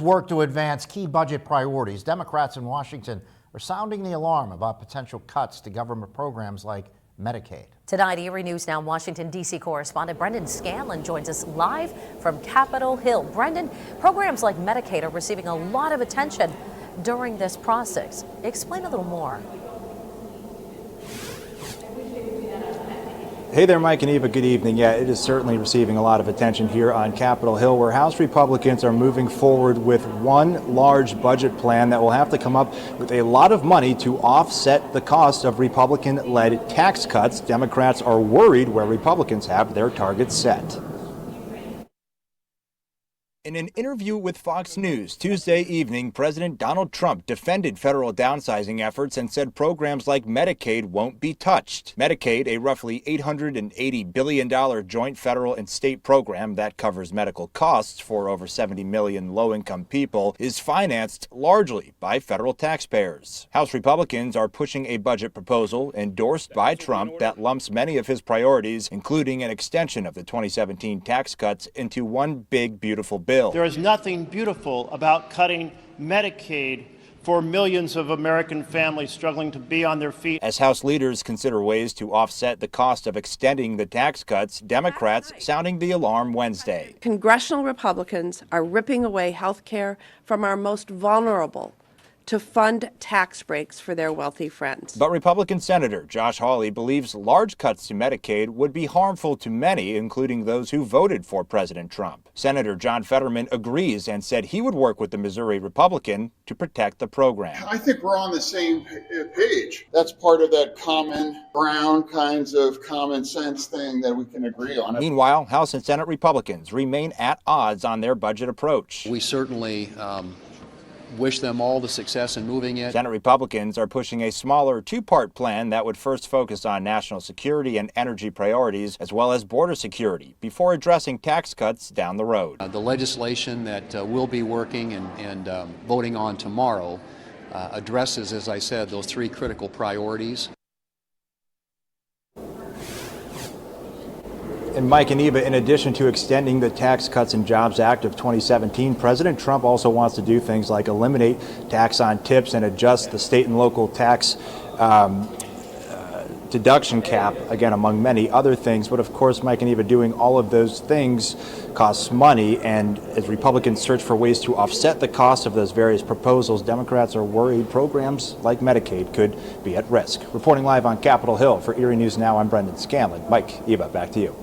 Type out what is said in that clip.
Work to advance key budget priorities. Democrats in Washington are sounding the alarm about potential cuts to government programs like Medicaid. Tonight, Erie News Now Washington, D.C. correspondent Brendan Scanlon joins us live from Capitol Hill. Brendan, programs like Medicaid are receiving a lot of attention during this process. Explain a little more. Hey there, Mike and Eva. Good evening. Yeah, it is certainly receiving a lot of attention here on Capitol Hill, where House Republicans are moving forward with one large budget plan that will have to come up with a lot of money to offset the cost of Republican-led tax cuts. Democrats are worried where Republicans have their targets set. In an interview with Fox News Tuesday evening, President Donald Trump defended federal downsizing efforts and said programs like Medicaid won't be touched. Medicaid, a roughly $880 billion joint federal and state program that covers medical costs for over 70 million low-income people, is financed largely by federal taxpayers. House Republicans are pushing a budget proposal endorsed by Trump that lumps many of his priorities, including an extension of the 2017 tax cuts, into one big, beautiful bill. There is nothing beautiful about cutting Medicaid for millions of American families struggling to be on their feet. As House leaders consider ways to offset the cost of extending the tax cuts, Democrats sounding the alarm Wednesday. Congressional Republicans are ripping away health care from our most vulnerable to fund tax breaks for their wealthy friends. But Republican Senator Josh Hawley believes large cuts to Medicaid would be harmful to many, including those who voted for President Trump. Senator John Fetterman agrees and said he would work with the Missouri Republican to protect the program. I think we're on the same page. That's part of that common ground, kinds of common sense thing that we can agree on. Meanwhile, House and Senate Republicans remain at odds on their budget approach. We certainly wish them all the success in moving it. Senate Republicans are pushing a smaller two-part plan that would first focus on national security and energy priorities, as well as border security, before addressing tax cuts down the road. The legislation that we'll be working and voting on tomorrow addresses, as I said, those three critical priorities. And Mike and Eva, in addition to extending the Tax Cuts and Jobs Act of 2017, President Trump also wants to do things like eliminate tax on tips and adjust the state and local tax deduction cap, again, among many other things. But of course, Mike and Eva, doing all of those things costs money. And as Republicans search for ways to offset the cost of those various proposals, Democrats are worried programs like Medicaid could be at risk. Reporting live on Capitol Hill for Erie News Now, I'm Brendan Scanlon. Mike, Eva, back to you.